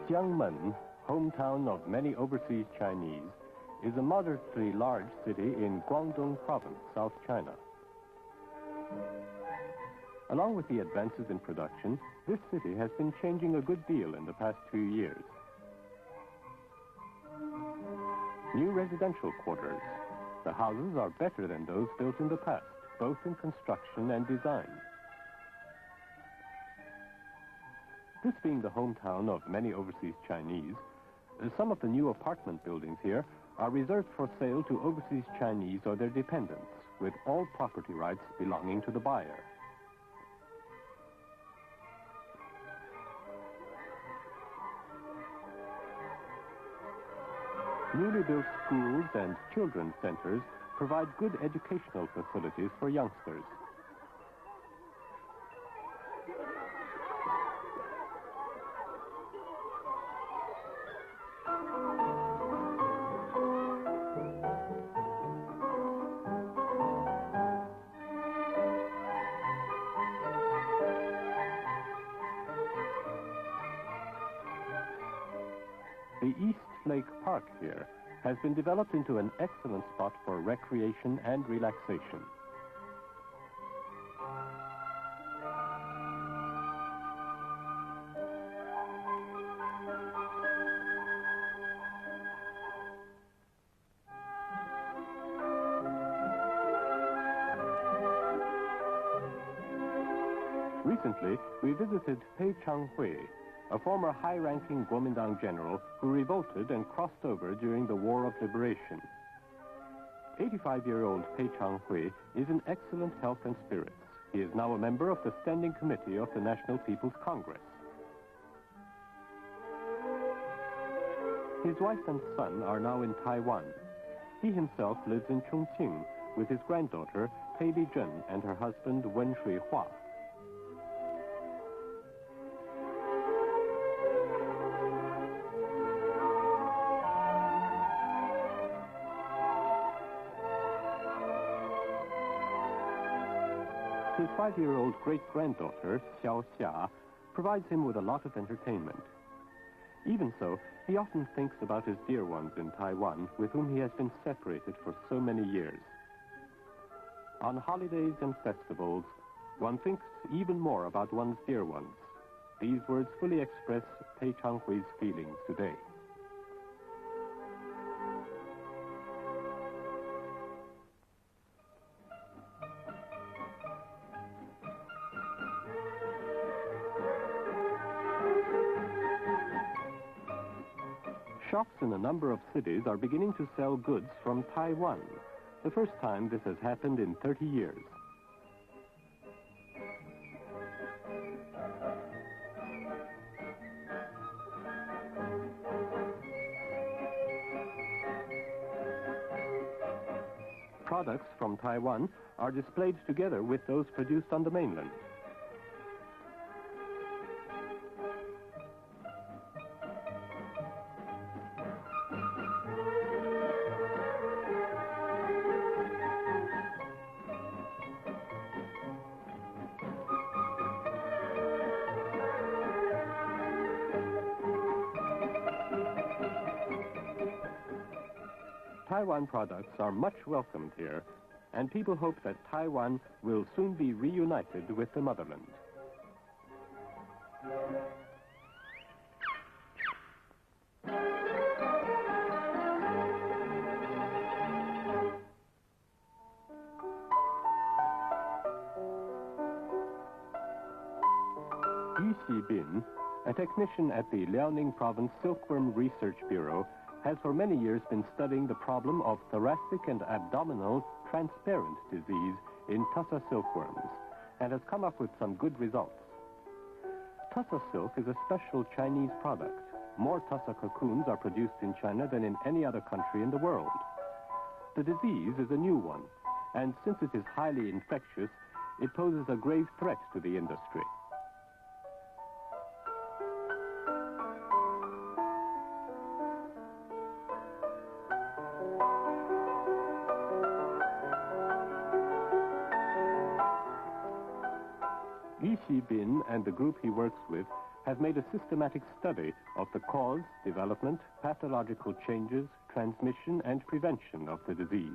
Jiangmen, hometown of many overseas Chinese, is a moderately large city in Guangdong Province, South China. Along with the advances in production, this city has been changing a good deal in the past few years. New residential quarters. The houses are better than those built in the past, both in construction and design. This being the hometown of many overseas Chinese, some of the new apartment buildings here are reserved for sale to overseas Chinese or their dependents, with all property rights belonging to the buyer. Newly built schools and children's centers provide good educational facilities for youngsters. The East Lake Park here has been developed into an excellent spot for recreation and relaxation. Recently, we visited Pei Changhui, a former high-ranking Kuomintang general who revolted and crossed over during the War of Liberation. 85-year-old Pei Changhui is in excellent health and spirits. He is now a member of the Standing Committee of the National People's Congress. His wife and son are now in Taiwan. He himself lives in Chongqing with his granddaughter, Pei Li-zhen, and her husband, Wen Shui-hua. His 5-year-old great-granddaughter, Xiao Xia, provides him with a lot of entertainment. Even so, he often thinks about his dear ones in Taiwan, with whom he has been separated for so many years. On holidays and festivals, one thinks even more about one's dear ones. These words fully express Pei Changhui's feelings today. Shops in a number of cities are beginning to sell goods from Taiwan. The first time this has happened in 30 years. Products from Taiwan are displayed together with those produced on the mainland. Taiwan products are much welcomed here, and people hope that Taiwan will soon be reunited with the motherland. Yu Xibin, a technician at the Liaoning Province Silkworm Research Bureau, has for many years been studying the problem of thoracic and abdominal transparent disease in tussa silkworms, and has come up with some good results. Tussa silk is a special Chinese product. More tussa cocoons are produced in China than in any other country in the world. The disease is a new one, and since it is highly infectious, it poses a grave threat to the industry. Yu Xibin and the group he works with have made a systematic study of the cause, development, pathological changes, transmission, and prevention of the disease.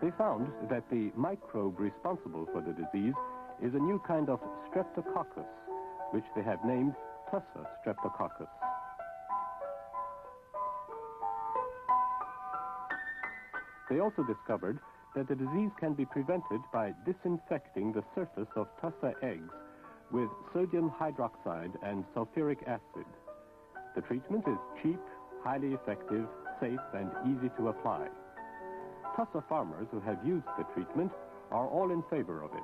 They found that the microbe responsible for the disease is a new kind of streptococcus, which they have named Tussa streptococcus. They also discovered that the disease can be prevented by disinfecting the surface of Tussa eggs with sodium hydroxide and sulfuric acid. The treatment is cheap, highly effective, safe, and easy to apply. Tussa farmers who have used the treatment are all in favor of it.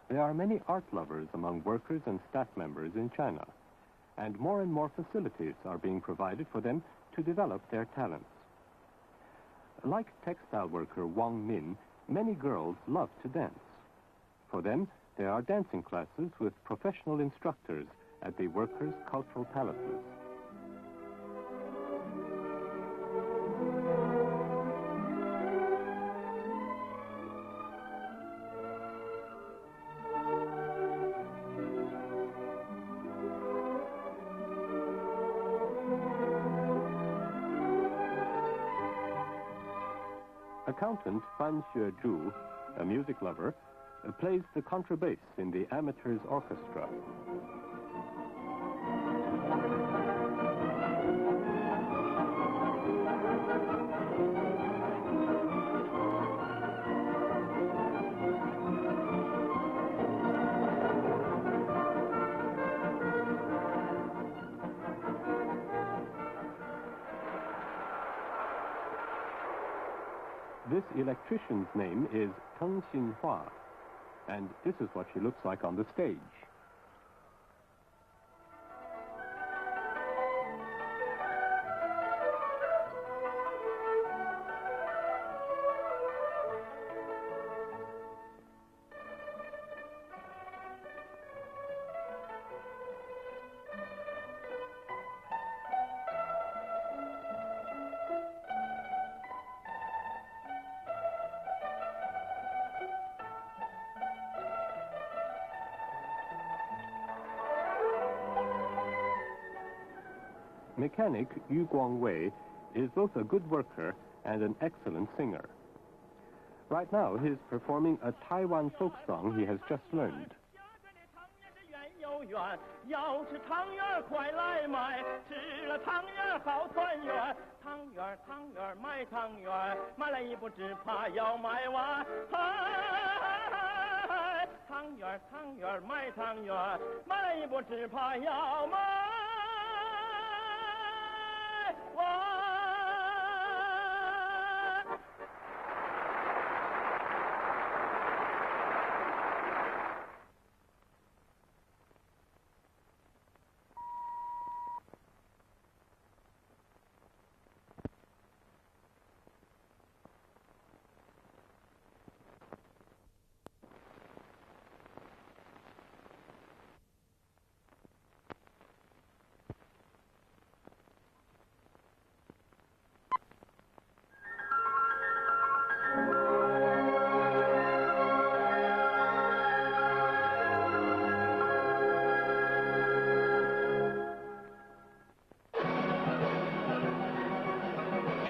There are many art lovers among workers and staff members in China, and more facilities are being provided for them to develop their talents. Like textile worker Wang Min, many girls love to dance. For them, there are dancing classes with professional instructors at the workers' cultural palaces. Accountant Fan Xuezhu, a music lover, plays the contrabass in the amateurs' orchestra. This electrician's name is Teng Xinhua, and this is what she looks like on the stage. Mechanic Yu Guangwei is both a good worker and an excellent singer. Right now, he's performing a Taiwan folk song he has just learned.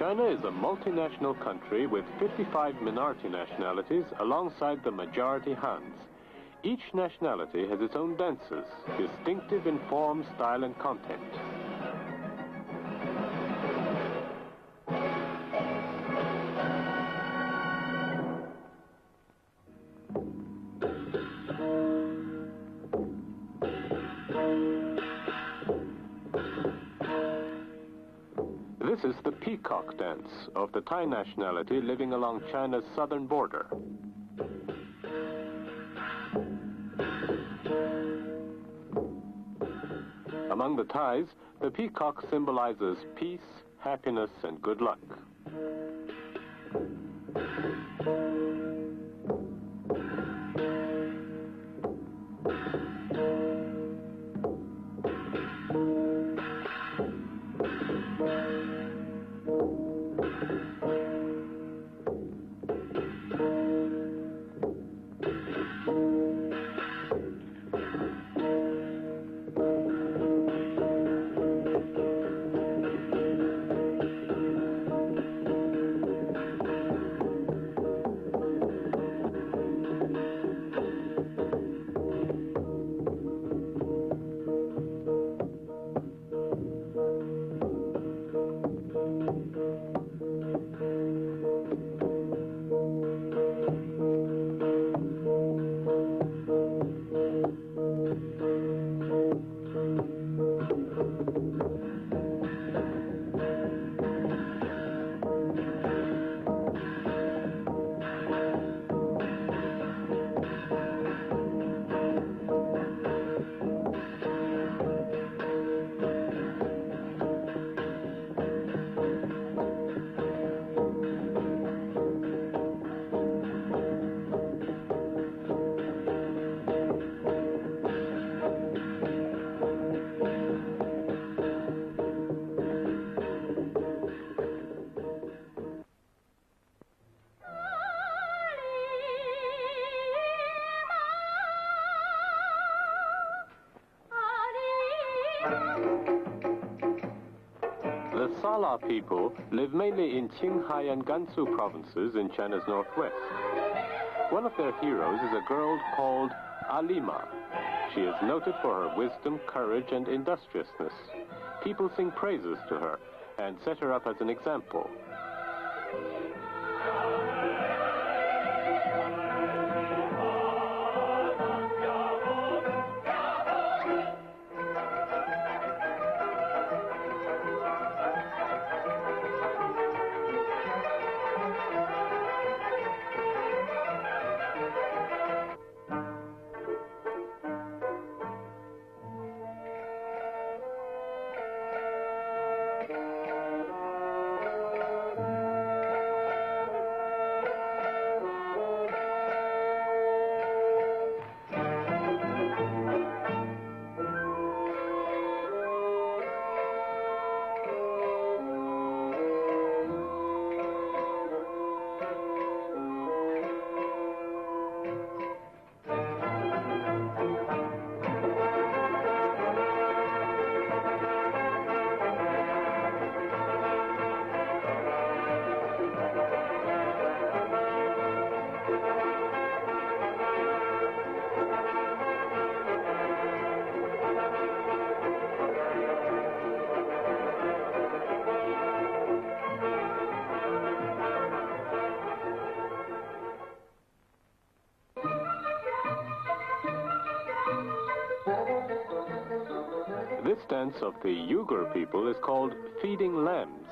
China is a multinational country with 55 minority nationalities alongside the majority Hans. Each nationality has its own dances, distinctive in form, style, and content. This is the peacock dance of the Thai nationality living along China's southern border. Among the Thais, the peacock symbolizes peace, happiness, and good luck. The Sala people live mainly in Qinghai and Gansu provinces in China's northwest. One of their heroes is a girl called Alima. She is noted for her wisdom, courage, and industriousness. People sing praises to her and set her up as an example. This dance of the Uyghur people is called feeding lambs.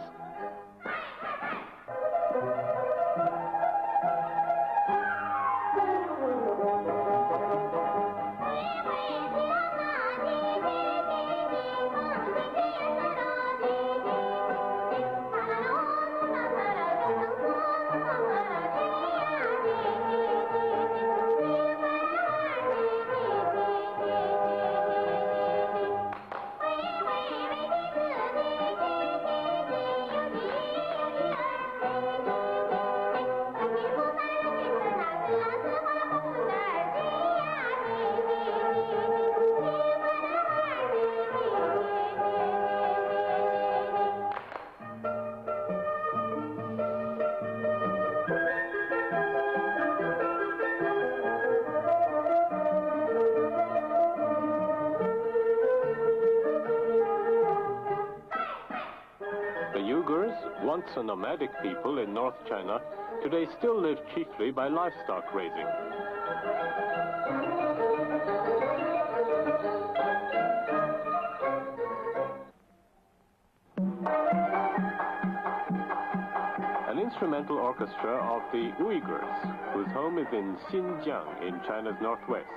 Once a nomadic people in North China, today still live chiefly by livestock raising. instrumental orchestra of the Uyghurs, whose home is in Xinjiang in China's northwest.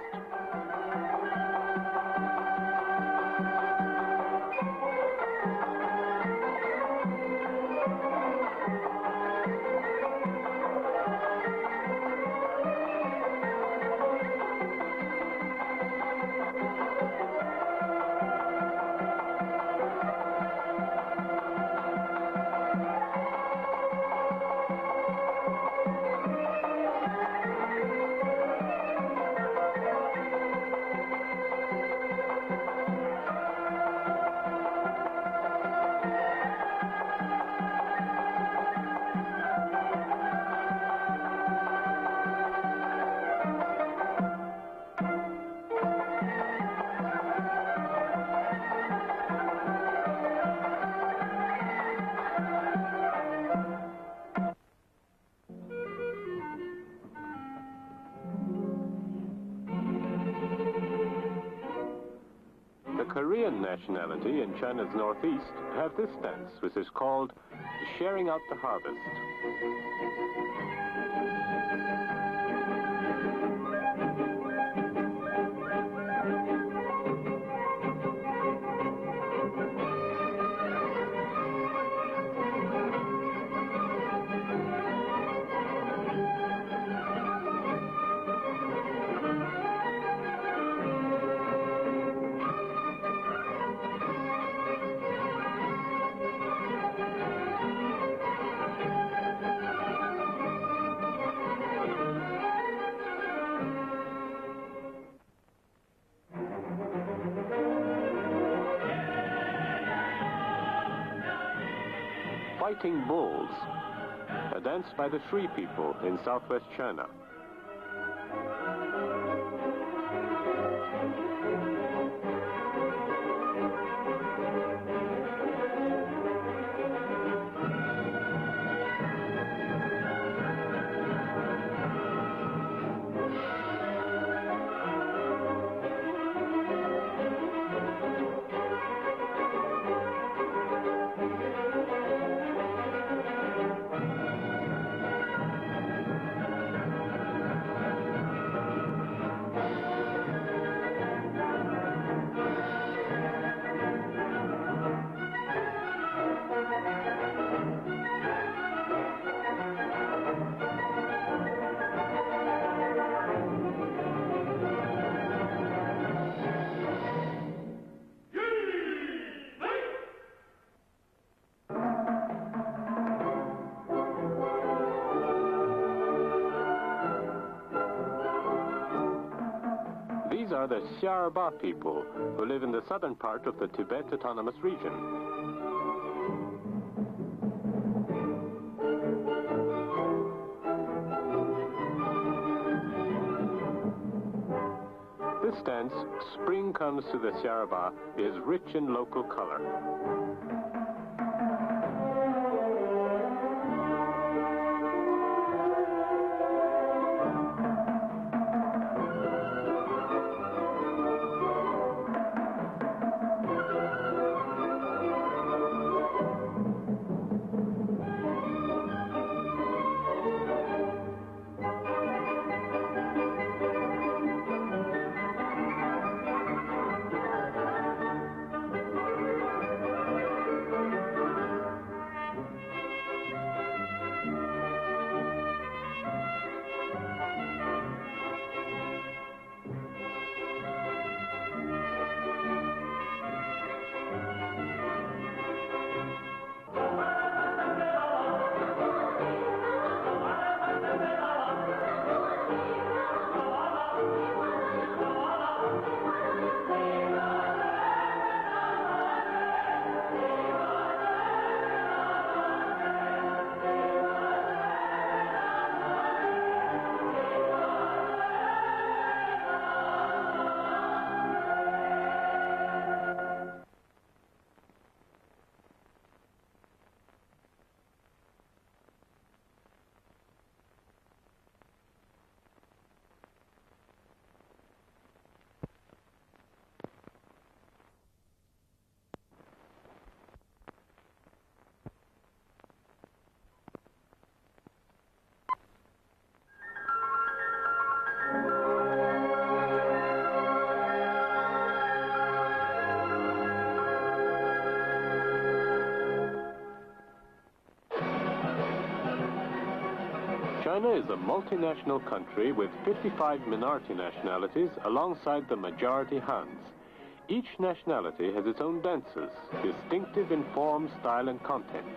Korean nationality in China's northeast have this dance, which is called sharing out the harvest. Fighting Bulls, a dance by the Shui people in southwest China. These are the Xiarba people, who live in the southern part of the Tibet Autonomous Region. This dance, Spring Comes to the Xiarba, is rich in local color. China is a multinational country with 55 minority nationalities alongside the majority Hans. Each nationality has its own dances, distinctive in form, style, and content.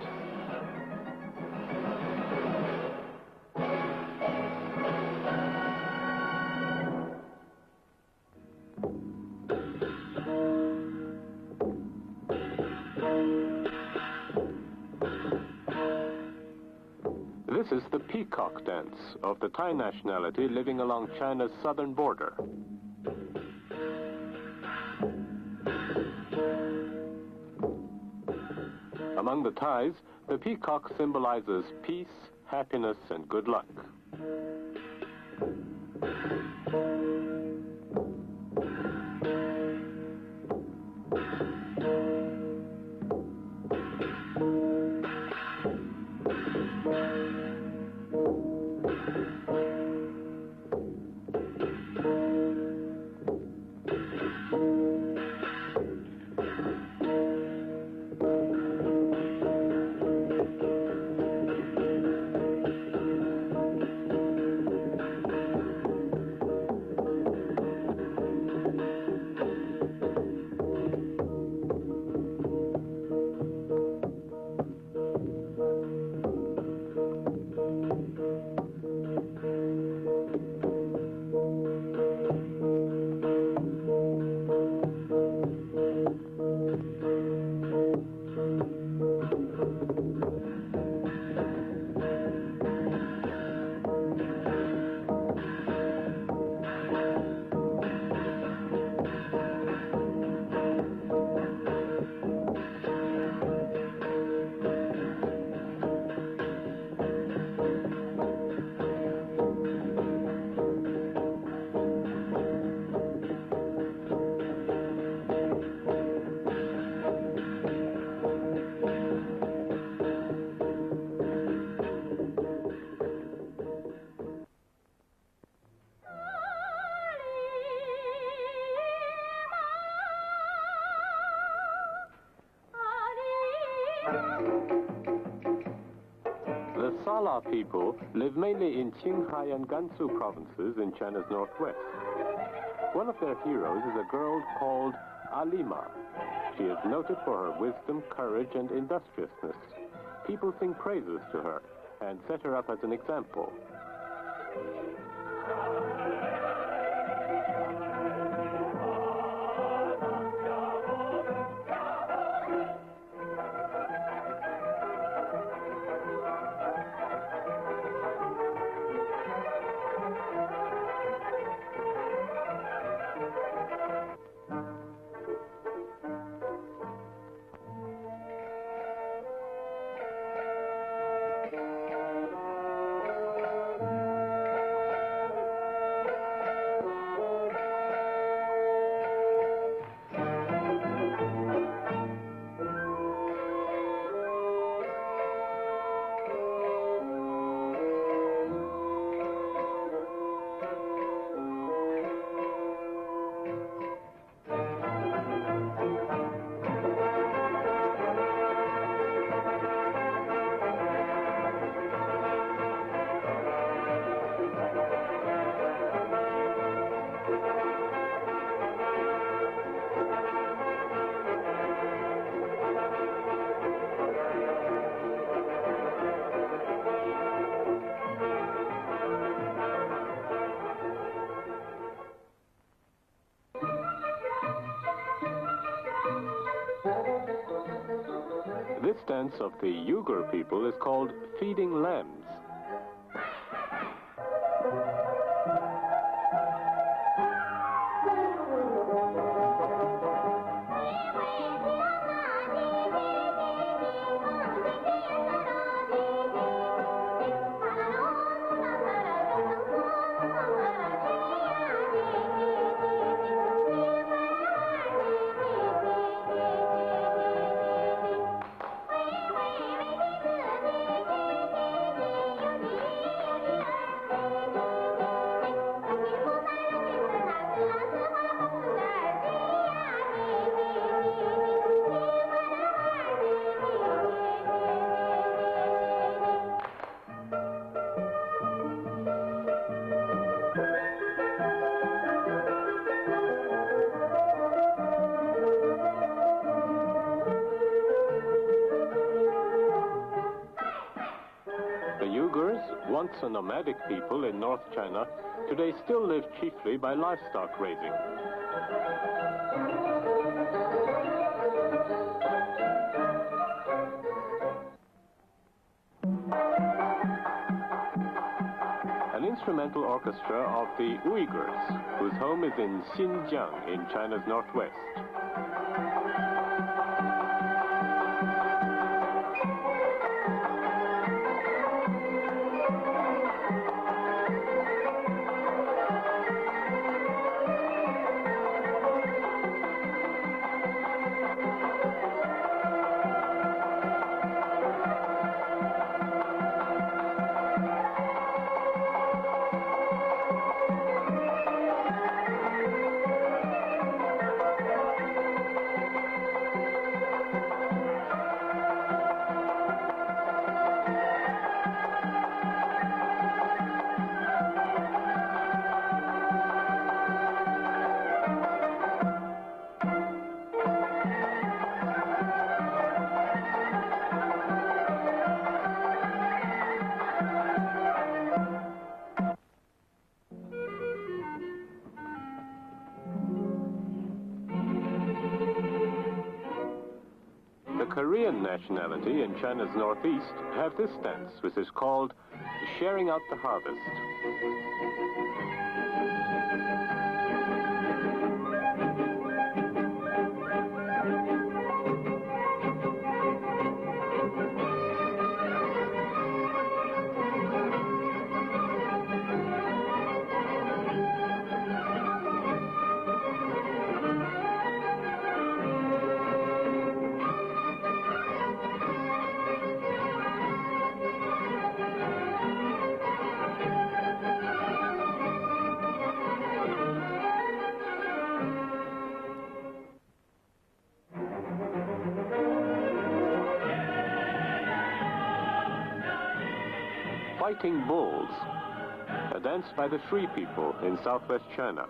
This is the peacock dance of the Thai nationality living along China's southern border. Among the Thais, the peacock symbolizes peace, happiness, and good luck. The Sala people live mainly in Qinghai and Gansu provinces in China's northwest. One of their heroes is a girl called Alima. She is noted for her wisdom, courage, and industriousness. People sing praises to her and set her up as an example. This dance of the Uyghur people is called feeding lambs. once a nomadic people in North China, today still live chiefly by livestock raising. An instrumental orchestra of the Uyghurs, whose home is in Xinjiang in China's northwest. Korean nationality in China's northeast have this dance, which is called sharing out the harvest. Fighting Bulls, a dance by the Shui people in southwest China.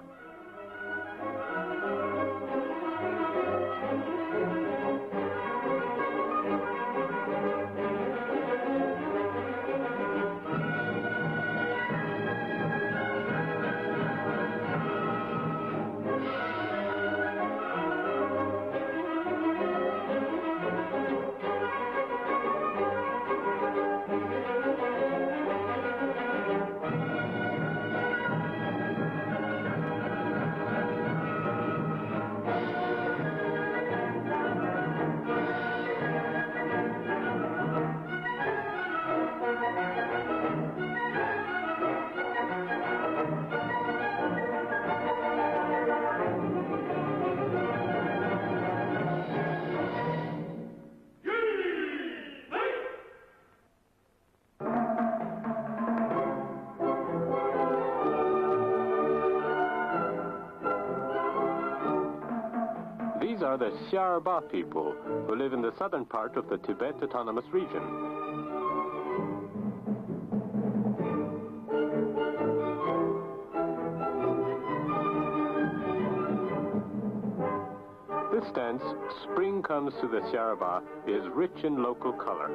These are the Xiarba people, who live in the southern part of the Tibet Autonomous Region. This dance, Spring Comes to the Xiarba, is rich in local color.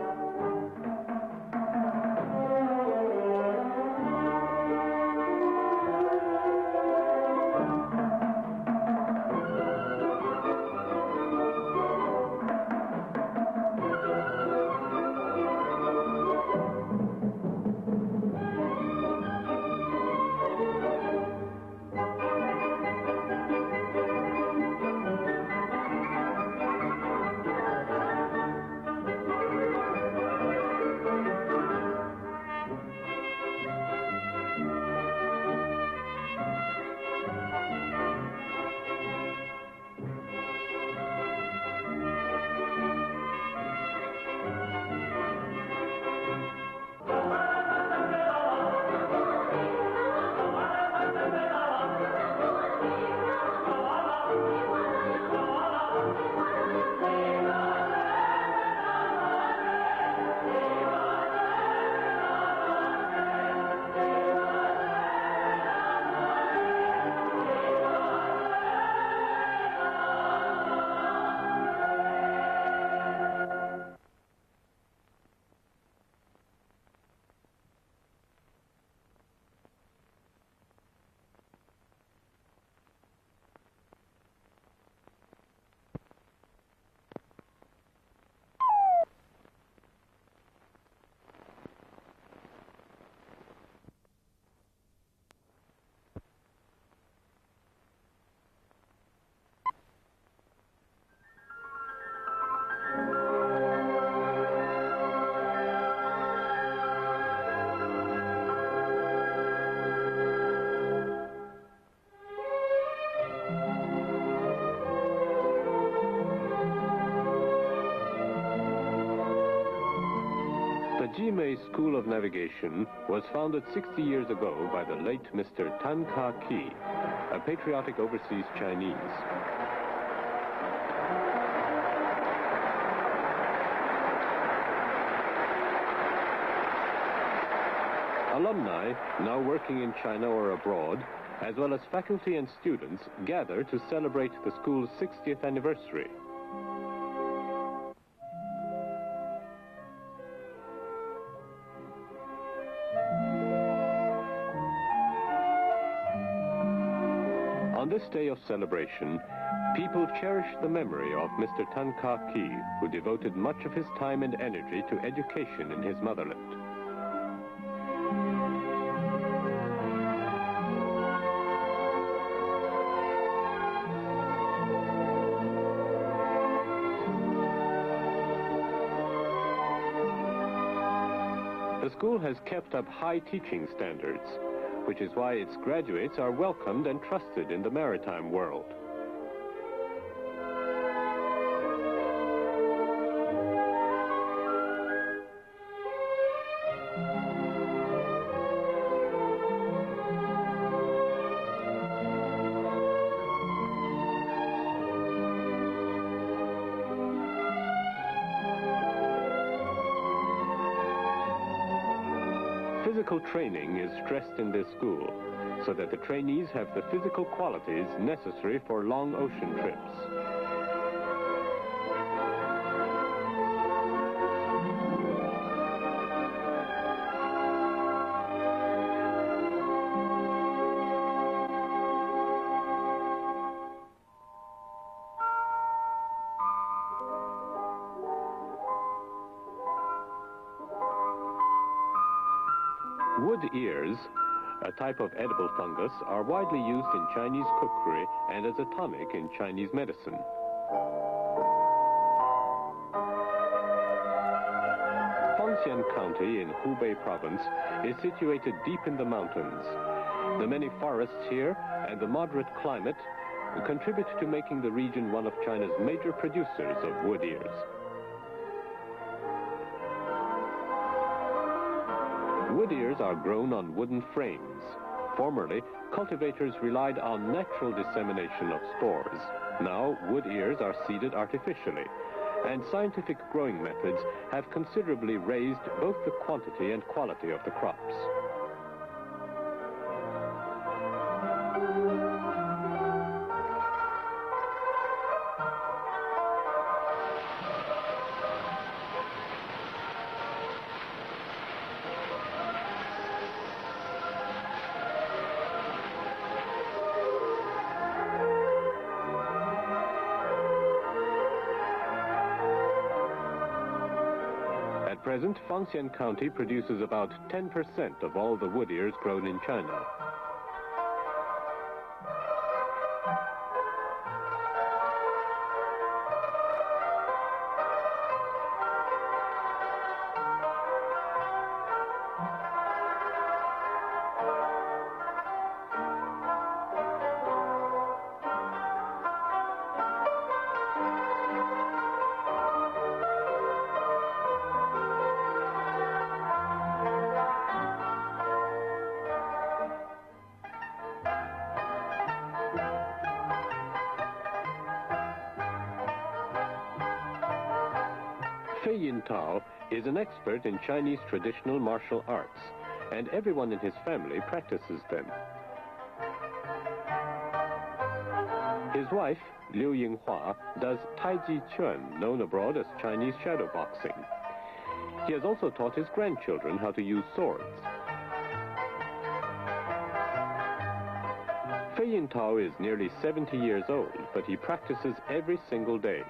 Jimei School of Navigation was founded 60 years ago by the late Mr. Tan Ka-ki, a patriotic overseas Chinese. Alumni, now working in China or abroad, as well as faculty and students, gather to celebrate the school's 60th anniversary. On this day of celebration, people cherish the memory of Mr. Tan Ka-ki, who devoted much of his time and energy to education in his motherland. The school has kept up high teaching standards, which is why its graduates are welcomed and trusted in the maritime world. Physical training is stressed in this school, so that the trainees have the physical qualities necessary for long ocean trips. Wood ears, a type of edible fungus, are widely used in Chinese cookery and as a tonic in Chinese medicine. Fangxian County in Hubei province is situated deep in the mountains. The many forests here and the moderate climate contribute to making the region one of China's major producers of wood ears. Wood ears are grown on wooden frames. Formerly, cultivators relied on natural dissemination of spores. Now, wood ears are seeded artificially, and scientific growing methods have considerably raised both the quantity and quality of the crops. At present, Fangxian County produces about 10% of all the wood ears grown in China. Fei Yintao is an expert in Chinese traditional martial arts, and everyone in his family practices them. His wife, Liu Yinghua, does Tai Chi Chuan, known abroad as Chinese shadow boxing. He has also taught his grandchildren how to use swords. Fei Yintao is nearly 70 years old, but he practices every single day.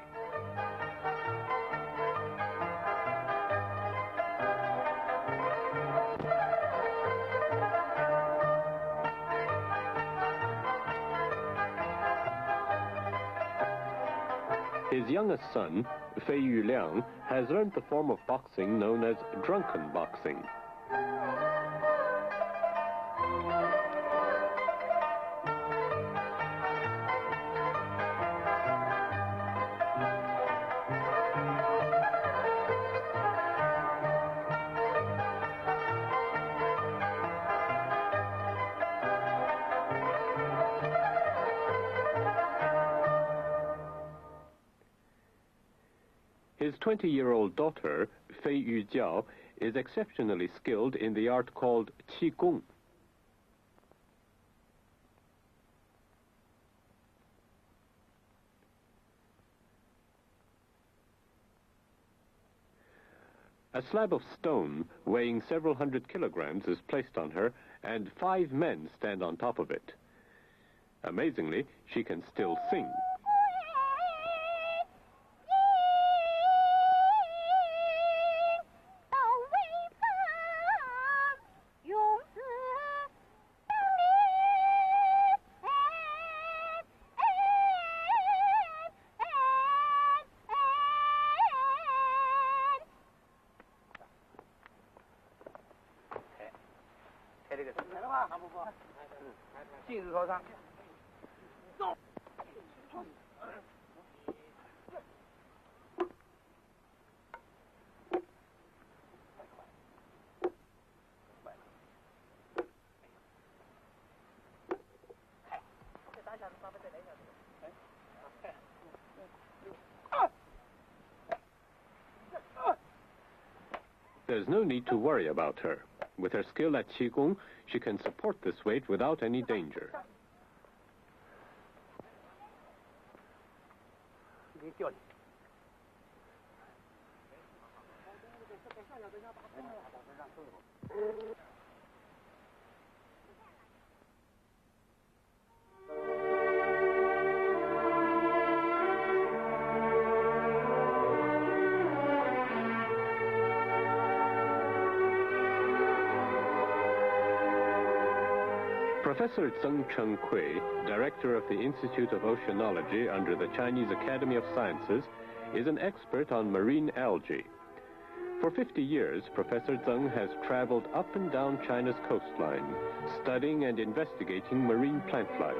His youngest son, Fei Yuliang, has learned the form of boxing known as drunken boxing. His 20-year-old daughter, Fei Yujiao, is exceptionally skilled in the art called Qigong. A slab of stone weighing several hundred kilograms is placed on her, and 5 men stand on top of it. Amazingly, she can still sing. There's no need to worry about her. With her skill at Qigong, she can support this weight without any danger. Professor Zeng Chengkui, director of the Institute of Oceanology under the Chinese Academy of Sciences, is an expert on marine algae. For 50 years, Professor Zeng has traveled up and down China's coastline, studying and investigating marine plant life.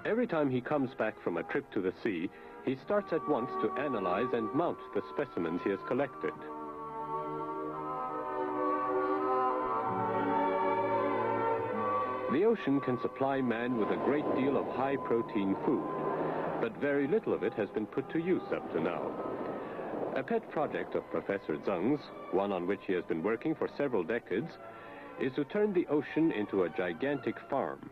Every time he comes back from a trip to the sea, he starts at once to analyze and mount the specimens he has collected. The ocean can supply man with a great deal of high-protein food, but very little of it has been put to use up to now. A pet project of Professor Zeng's, one on which he has been working for several decades, is to turn the ocean into a gigantic farm.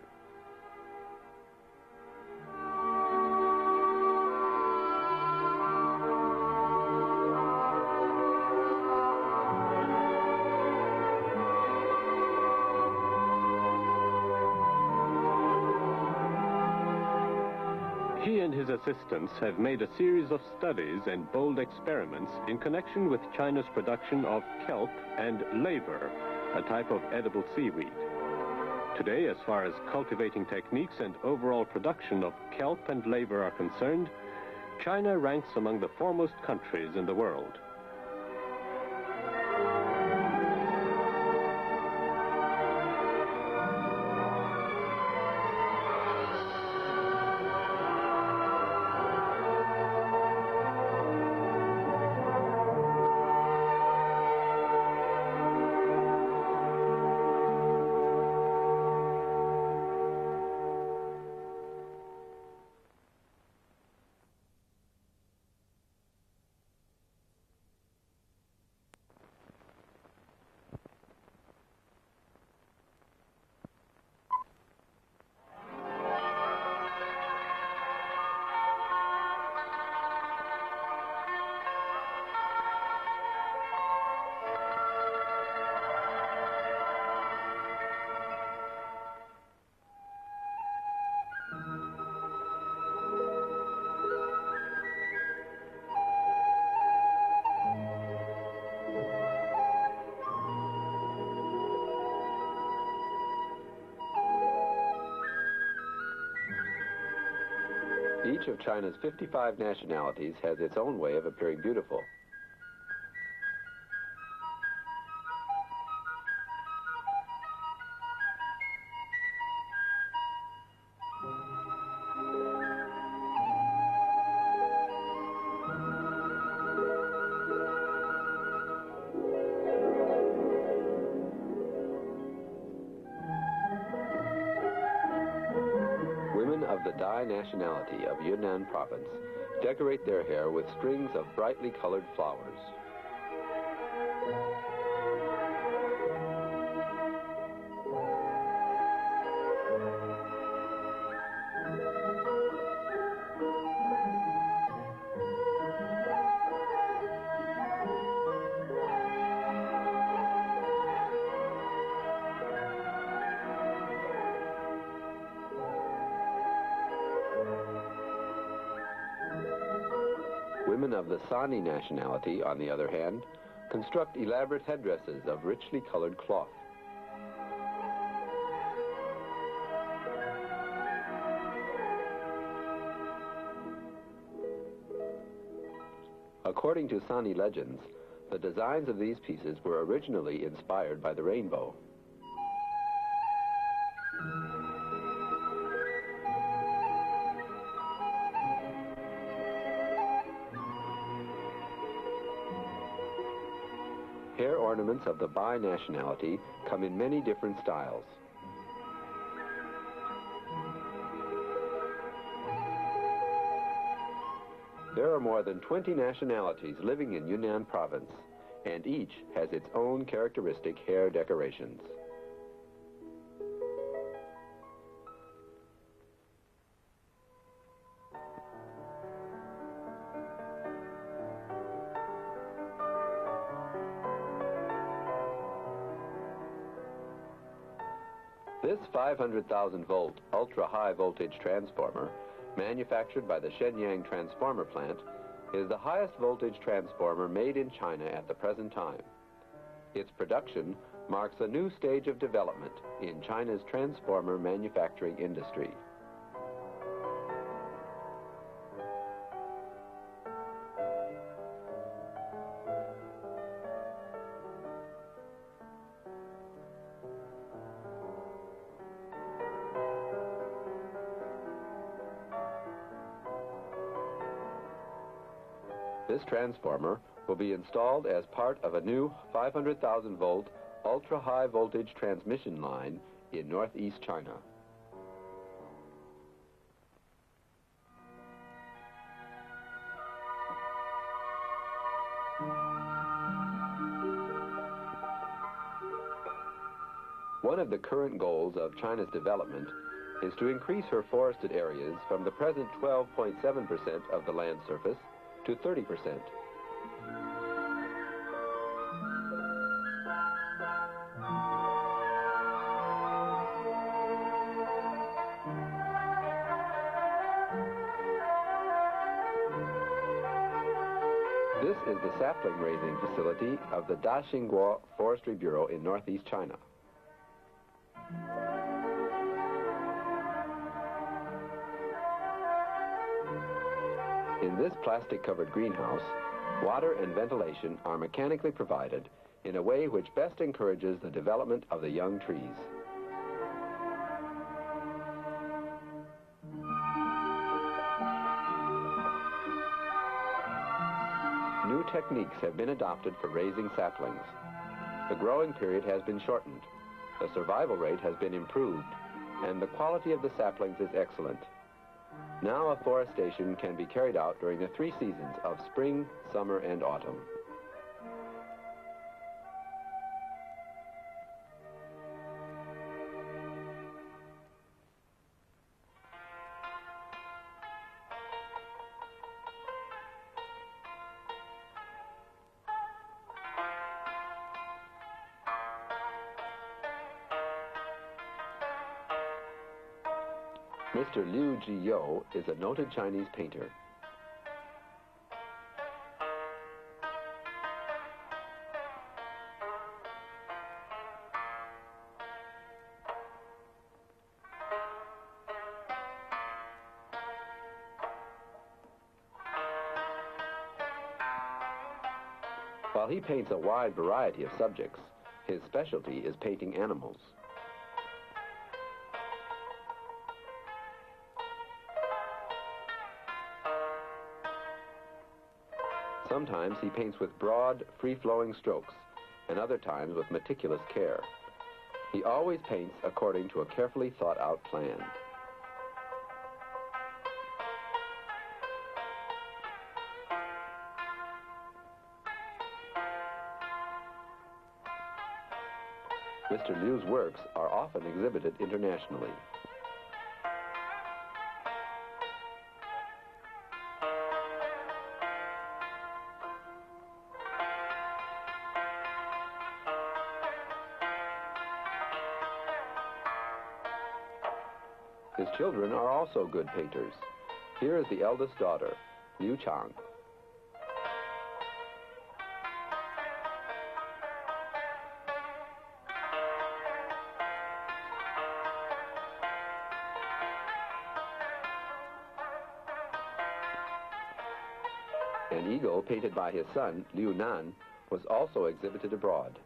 He and his assistants have made a series of studies and bold experiments in connection with China's production of kelp and laver, a type of edible seaweed. Today, as far as cultivating techniques and overall production of kelp and laver are concerned, China ranks among the foremost countries in the world. Each of China's 55 nationalities has its own way of appearing beautiful. Of the Dai nationality of Yunnan province decorate their hair with strings of brightly colored flowers. Women of the Sani nationality, on the other hand, construct elaborate headdresses of richly colored cloth. According to Sani legends, the designs of these pieces were originally inspired by the rainbow. Hair ornaments of the Bai nationality come in many different styles. There are more than 20 nationalities living in Yunnan province, and each has its own characteristic hair decorations. This 500,000-volt ultra-high voltage transformer, manufactured by the Shenyang Transformer Plant, is the highest voltage transformer made in China at the present time. Its production marks a new stage of development in China's transformer manufacturing industry. This transformer will be installed as part of a new 500,000-volt ultra-high voltage transmission line in northeast China. One of the current goals of China's development is to increase her forested areas from the present 12.7% of the land surface to 30%. This is the sapling raising facility of the Daxingguo Forestry Bureau in northeast China. In this plastic-covered greenhouse, water and ventilation are mechanically provided in a way which best encourages the development of the young trees. New techniques have been adopted for raising saplings. The growing period has been shortened, the survival rate has been improved, and the quality of the saplings is excellent. Now afforestation can be carried out during the 3 seasons of spring, summer, and autumn. Mr. Liu Jiyou is a noted Chinese painter. While he paints a wide variety of subjects, his specialty is painting animals. Sometimes he paints with broad, free-flowing strokes, and other times with meticulous care. He always paints according to a carefully thought-out plan. Mr. Liu's works are often exhibited internationally. His children are also good painters. Here is the eldest daughter, Liu Chang. An eagle painted by his son, Liu Nan, was also exhibited abroad.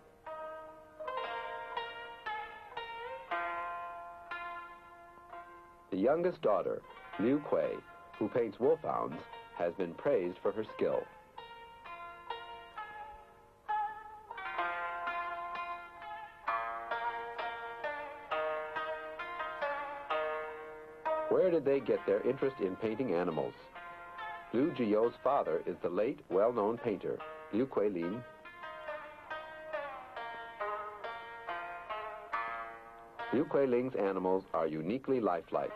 The youngest daughter, Liu Kui, who paints wolfhounds, has been praised for her skill. Where did they get their interest in painting animals? Liu Zhiyou's father is the late, well-known painter, Liu Kuilin. Liu Kuilin's animals are uniquely lifelike.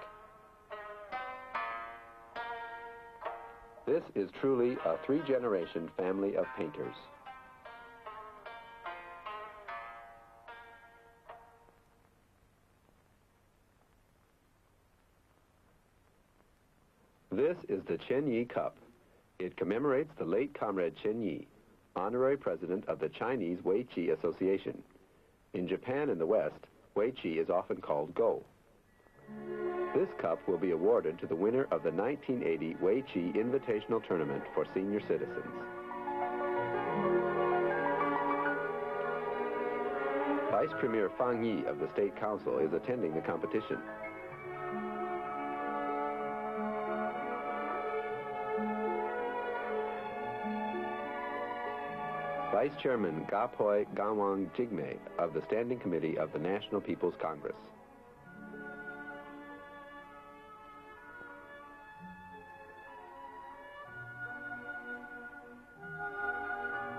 This is truly a three-generation family of painters. This is the Chen Yi Cup. It commemorates the late Comrade Chen Yi, honorary president of the Chinese Weiqi Association. In Japan and the West, Weiqi is often called Go. This cup will be awarded to the winner of the 1980 Weiqi Invitational Tournament for senior citizens. Vice Premier Fang Yi of the State Council is attending the competition. Vice Chairman Gapoi Gawang Jigme of the Standing Committee of the National People's Congress.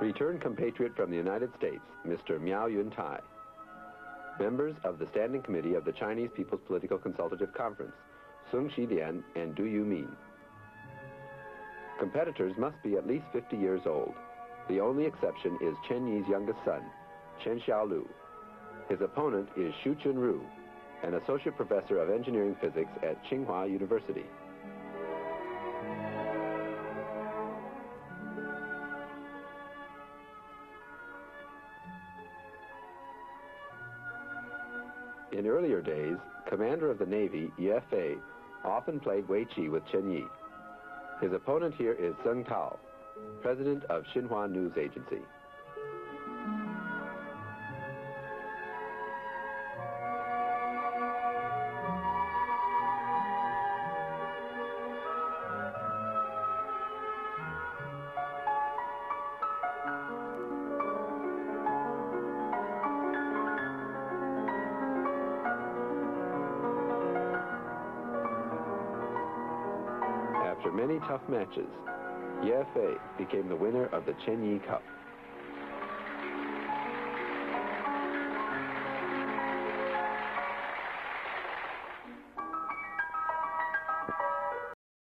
Returned compatriot from the United States, Mr. Miao Yuntai. Members of the Standing Committee of the Chinese People's Political Consultative Conference, Sung Shidian and Du Yumin. Competitors must be at least 50 years old. The only exception is Chen Yi's youngest son, Chen Xiaolu. His opponent is Xu Chunru, an associate professor of engineering physics at Tsinghua University. In earlier days, commander of the Navy, Ye Fei, often played Weiqi with Chen Yi. His opponent here is Zheng Tao, president of Xinhua News Agency. After many tough matches, Ye Fei became the winner of the Chen Yi Cup.